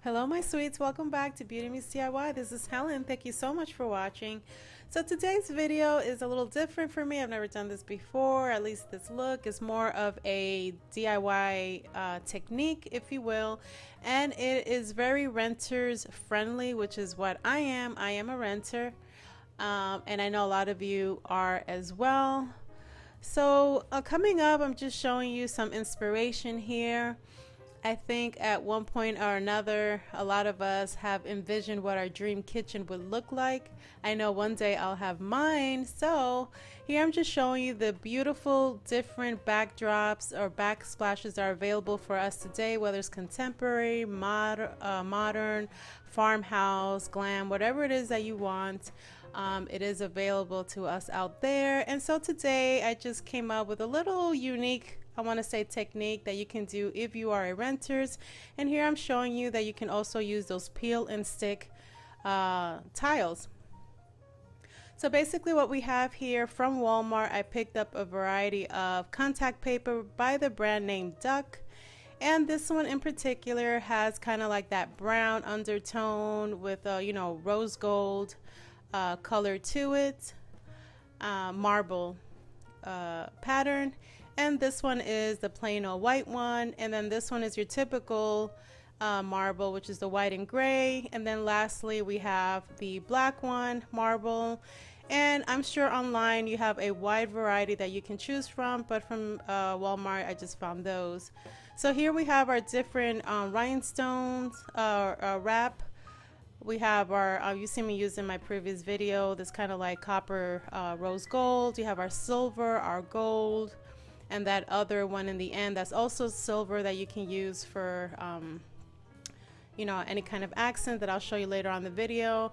Hello my sweets, welcome back to Beauty Meets DIY. This is Helen. Thank you so much for watching. So today's video is a little different for me. I've never done this before, at least this look is more of a DIY technique, if you will, and it is very renters friendly, which is what I am. I am a renter, and I know a lot of you are as well. So coming up, I'm just showing you some inspiration here. I think at one point or another, a lot of us have envisioned what our dream kitchen would look like. I know one day I'll have mine. So here I'm just showing you the beautiful different backdrops or backsplashes that are available for us today, whether it's contemporary, modern, farmhouse, glam, whatever it is that you want. It is available to us out there. And so today I just came up with a little unique, I want to say, technique that you can do if you are a renters. And here I'm showing you that you can also use those peel and stick tiles. So basically what we have here from Walmart, I picked up a variety of contact paper by the brand name Duck. And this one in particular has kind of like that brown undertone with rose gold color to it, marble pattern. And this one is the plain old white one, and then this one is your typical marble, which is the white and gray. And then lastly we have the black one, marble. And I'm sure online you have a wide variety that you can choose from, but from Walmart I just found those. So here we have our different rhinestones wrap. We have our, you see me using my previous video, this kind of like copper rose gold. You have our silver, our gold, and that other one in the end that's also silver that you can use for any kind of accent that I'll show you later on the video.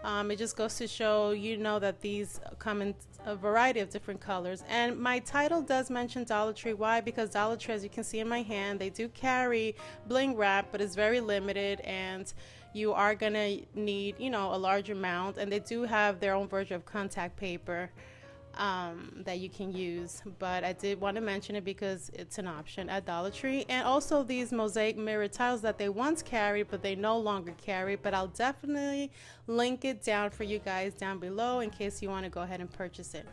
It just goes to show that these come in a variety of different colors. And my title does mention Dollar Tree. Why? Because Dollar Tree, as you can see in my hand, they do carry bling wrap, but it's very limited, and you are gonna need a large amount. And they do have their own version of contact paper that you can use, but I did want to mention it because it's an option at Dollar Tree. And also these mosaic mirror tiles that they once carried but they no longer carry, but I'll definitely link it down for you guys down below in case you want to go ahead and purchase it.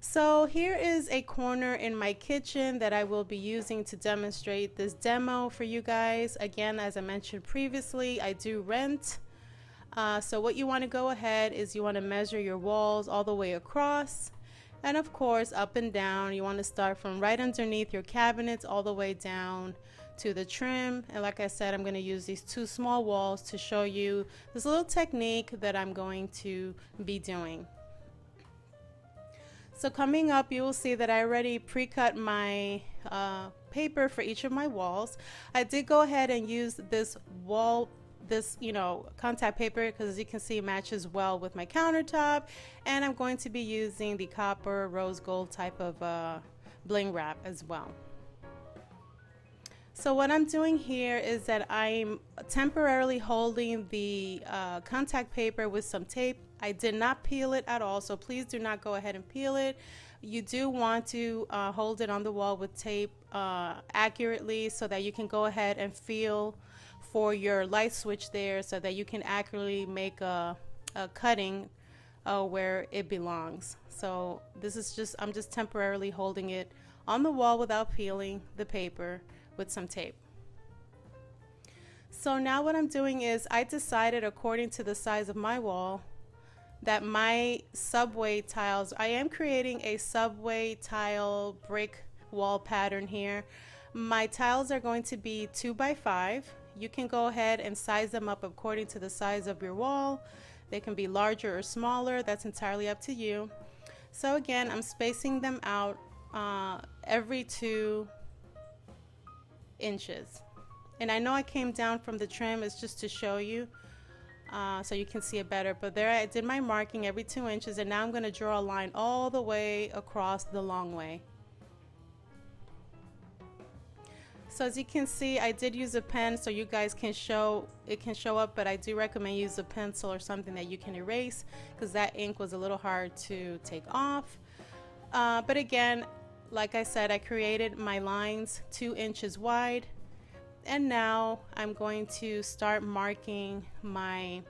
So here is a corner in my kitchen that I will be using to demonstrate this demo for you guys. Again, as I mentioned previously, I do rent. So what you want to go ahead is you want to measure your walls all the way across, and of course up and down. You want to start from right underneath your cabinets all the way down to the trim. And like I said, I'm going to use these two small walls to show you this little technique that I'm going to be doing. So coming up, you will see that I already pre-cut my paper for each of my walls. I did go ahead and use this contact paper because, as you can see, it matches well with my countertop, and I'm going to be using the copper rose gold type of bling wrap as well. So what I'm doing here is that I'm temporarily holding the contact paper with some tape. I did not peel it at all, so please do not go ahead and peel it. You do want to hold it on the wall with tape accurately so that you can go ahead and feel for your light switch there so that you can accurately make a cutting where it belongs. So this is just, I'm just temporarily holding it on the wall without peeling the paper with some tape. So now what I'm doing is I decided, according to the size of my wall, that my subway tiles, I am creating a subway tile brick wall pattern here. My tiles are going to be 2 by 5. You can go ahead and size them up according to the size of your wall. They can be larger or smaller, that's entirely up to you. So again, I'm spacing them out every 2 inches. And I know I came down from the trim, it's just to show you so you can see it better. But there I did my marking every 2 inches, and now I'm going to draw a line all the way across the long way. So as you can see, I did use a pen so you guys can show up, but I do recommend use a pencil or something that you can erase because that ink was a little hard to take off. But again, like I said, I created my lines 2 inches wide And now I'm going to start marking my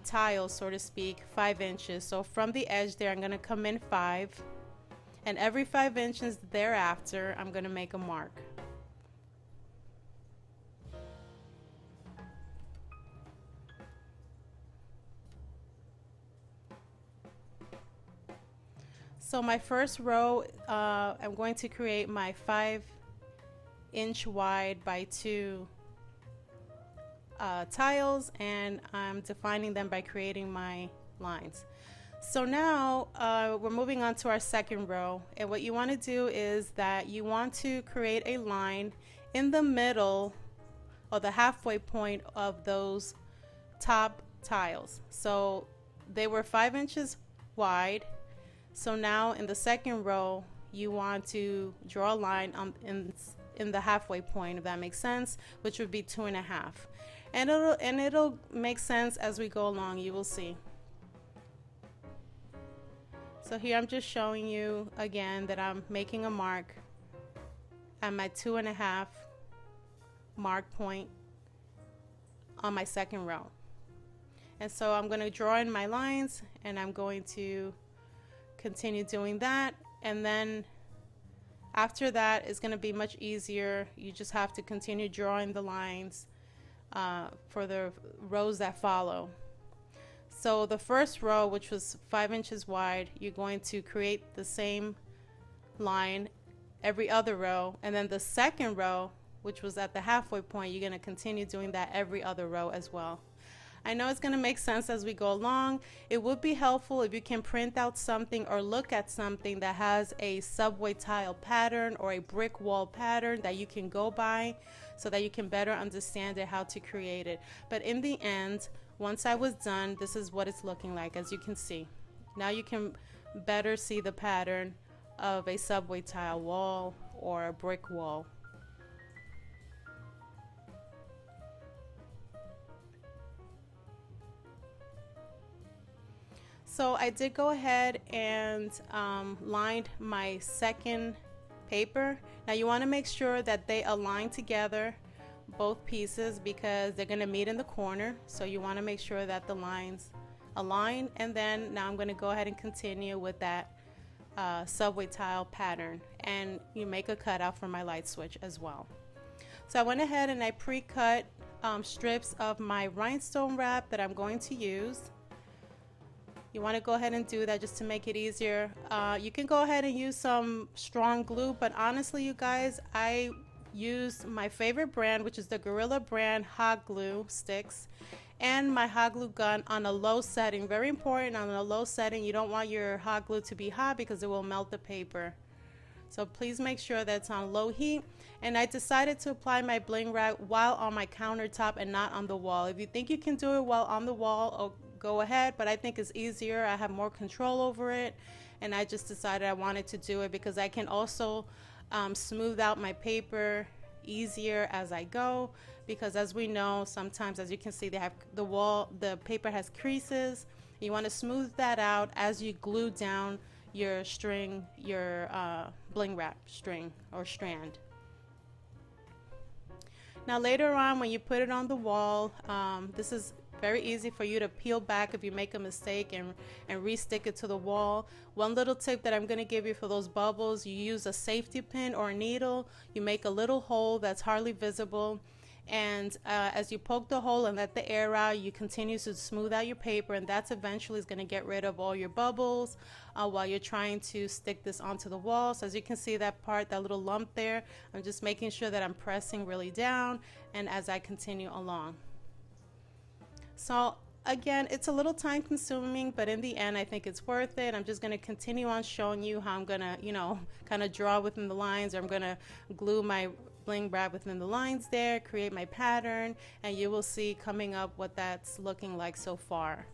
tiles, so to speak, 5 inches. So from the edge there, I'm going to come in 5, and every 5 inches thereafter I'm going to make a mark. So my first row, I'm going to create my 5-inch wide by 2 tiles, and I'm defining them by creating my lines. So now we're moving on to our second row, and what you want to do is that you want to create a line in the middle or the halfway point of those top tiles. So they were 5 inches wide. So now in the second row, you want to draw a line in the halfway point, if that makes sense, which would be 2.5. And it'll make sense as we go along, you will see. So here I'm just showing you again that I'm making a mark at my 2.5 mark point on my second row. And so I'm going to draw in my lines, and I'm going to continue doing that, and then after that it's going to be much easier. You just have to continue drawing the lines for the rows that follow. So the first row, which was 5 inches wide, you're going to create the same line every other row, and then the second row, which was at the halfway point, you're going to continue doing that every other row as well. I know it's going to make sense as we go along. It would be helpful if you can print out something or look at something that has a subway tile pattern or a brick wall pattern that you can go by, so that you can better understand it, how to create it. But in the end, once I was done, this is what it's looking like, as you can see. Now you can better see the pattern of a subway tile wall or a brick wall. So I did go ahead and lined my second paper. Now you want to make sure that they align together, both pieces, because they're going to meet in the corner. So you want to make sure that the lines align. And then now I'm going to go ahead and continue with that subway tile pattern, and you make a cutout for my light switch as well. So I went ahead and I pre-cut strips of my rhinestone wrap that I'm going to use. You want to go ahead and do that just to make it easier. You can go ahead and use some strong glue, but honestly, you guys, I used my favorite brand, which is the Gorilla brand hot glue sticks, and my hot glue gun on a low setting. Very important, on a low setting. You don't want your hot glue to be hot because it will melt the paper. So please make sure that it's on low heat. And I decided to apply my bling wrap while on my countertop and not on the wall. If you think you can do it while on the wall, go ahead, but I think it's easier. I have more control over it, and I just decided I wanted to do it because I can also smooth out my paper easier as I go, because as we know, sometimes, as you can see, they have the paper has creases. You want to smooth that out as you glue down your string, your bling wrap string or strand. Now later on, when you put it on the wall, this is very easy for you to peel back if you make a mistake and re-stick it to the wall. One little tip that I'm going to give you for those bubbles: you use a safety pin or a needle. You make a little hole that's hardly visible, and as you poke the hole and let the air out, you continue to smooth out your paper, and that's eventually is going to get rid of all your bubbles while you're trying to stick this onto the wall. So as you can see, that part, that little lump there, I'm just making sure that I'm pressing really down, and as I continue along. So again, it's a little time consuming, but in the end, I think it's worth it. I'm just going to continue on showing you how I'm going to, kind of draw within the lines, or I'm going to glue my bling wrap within the lines there, create my pattern, and you will see coming up what that's looking like so far.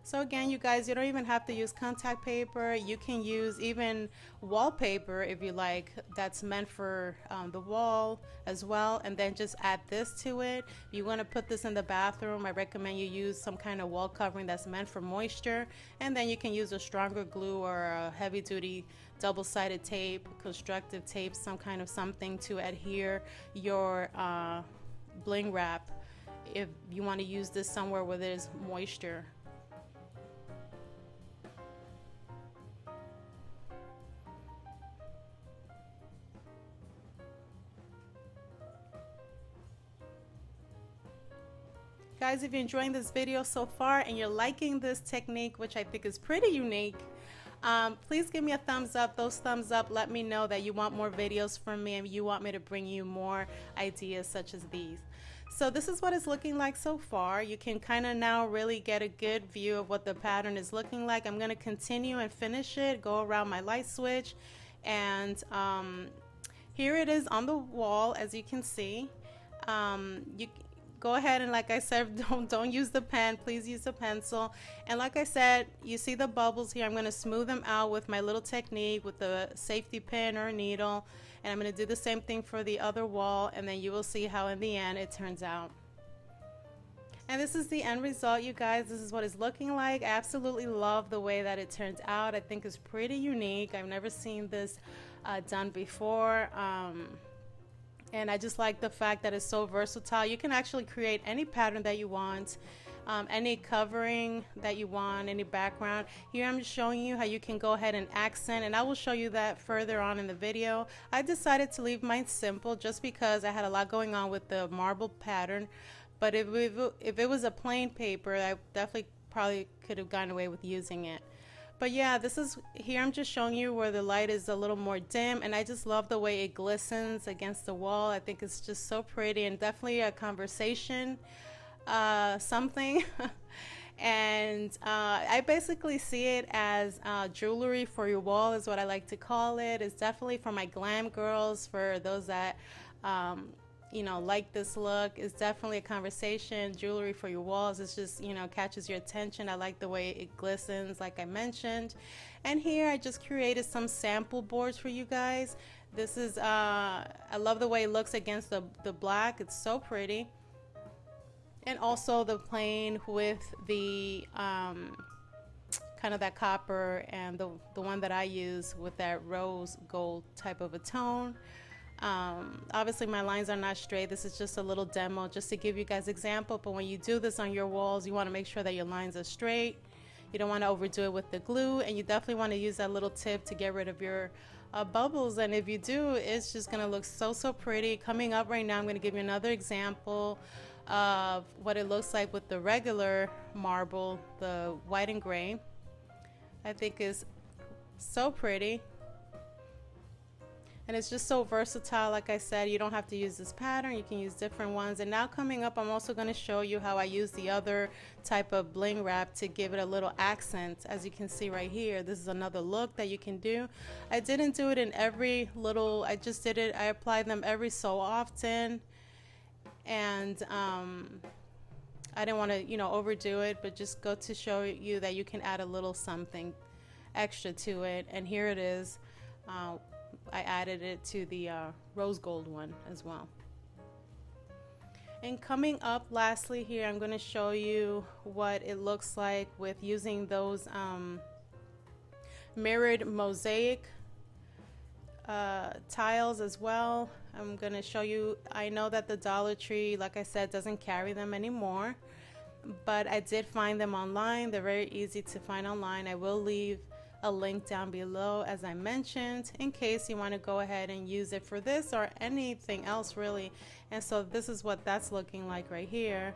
So again, you guys, you don't even have to use contact paper. You can use even wallpaper if you like, that's meant for the wall as well, and then just add this to it. If you want to put this in the bathroom, I recommend you use some kind of wall covering that's meant for moisture, and then you can use a stronger glue or a heavy duty double-sided tape, constructive tape, some kind of something to adhere your bling wrap if you want to use this somewhere where there's moisture. Guys, if you're enjoying this video so far and you're liking this technique, which I think is pretty unique, please give me a thumbs up. Those thumbs up let me know that you want more videos from me and you want me to bring you more ideas such as these. So this is what it's looking like so far. You can kind of now really get a good view of what the pattern is looking like. I'm going to continue and finish it, go around my light switch, and here it is on the wall, as you can see. You go ahead and, like I said, don't use the pen, please use a pencil. And like I said, you see the bubbles here. I'm going to smooth them out with my little technique with the safety pin or a needle, and I'm going to do the same thing for the other wall, and then you will see how in the end it turns out. And this is the end result, you guys. This is what it's looking like. I absolutely love the way that it turns out. I think it's pretty unique. I've never seen this done before. And I just like the fact that it's so versatile. You can actually create any pattern that you want, any covering that you want, any background. Here I'm just showing you how you can go ahead and accent, and I will show you that further on in the video. I decided to leave mine simple just because I had a lot going on with the marble pattern. But if it was a plain paper, I definitely probably could have gotten away with using it. But yeah, this is, here I'm just showing you where the light is a little more dim, and I just love the way it glistens against the wall. I think it's just so pretty, and definitely a conversation something. And I basically see it as jewelry for your wall is what I like to call it. It's definitely for my glam girls, for those that you know, like this look. It's definitely a conversation jewelry for your walls. It's just, you know, catches your attention. I like the way it glistens, like I mentioned. And here I just created some sample boards for you guys. This is I love the way it looks against the black. It's so pretty. And also the plain with the kind of that copper, and the one that I use with that rose gold type of a tone. Obviously my lines are not straight. This is just a little demo just to give you guys example, but when you do this on your walls, you want to make sure that your lines are straight. You don't want to overdo it with the glue, and you definitely want to use that little tip to get rid of your bubbles. And if you do, it's just gonna look so pretty. Coming up right now, I'm going to give you another example of what it looks like with the regular marble, the white and gray. I think is so pretty. And it's just so versatile. Like I said, you don't have to use this pattern. You can use different ones. And now coming up, I'm also going to show you how I use the other type of bling wrap to give it a little accent. As you can see right here, this is another look that you can do. I didn't do it in every little, I just did it, I applied them every so often. And I didn't want to, you know, overdo it, but just go to show you that you can add a little something extra to it. And here it is. I added it to the rose gold one as well. And coming up lastly here, I'm going to show you what it looks like with using those mirrored mosaic tiles as well. I'm going to show you, I know that the Dollar Tree, like I said, doesn't carry them anymore, but I did find them online. They're very easy to find online. I will leave a link down below, as I mentioned, in case you want to go ahead and use it for this or anything else really. And so this is what that's looking like right here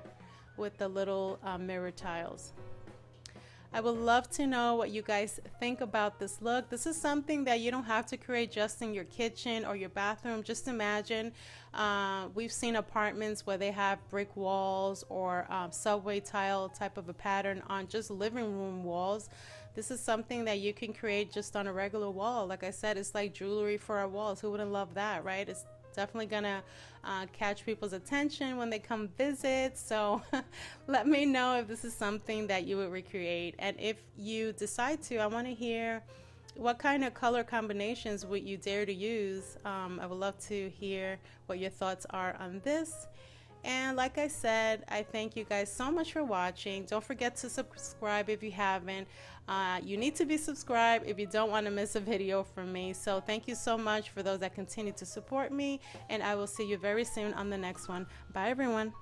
with the little mirror tiles. I would love to know what you guys think about this look. This is something that you don't have to create just in your kitchen or your bathroom. Just imagine, we've seen apartments where they have brick walls or subway tile type of a pattern on just living room walls. This is something that you can create just on a regular wall. Like I said, it's like jewelry for our walls. Who wouldn't love that, right? It's definitely gonna catch people's attention when they come visit. So let me know if this is something that you would recreate, and if you decide to, I want to hear what kind of color combinations would you dare to use. I would love to hear what your thoughts are on this. And like I said, I thank you guys so much for watching. Don't forget to subscribe if you haven't. You need to be subscribed if you don't want to miss a video from me. So thank you so much for those that continue to support me, and I will see you very soon on the next one. Bye everyone.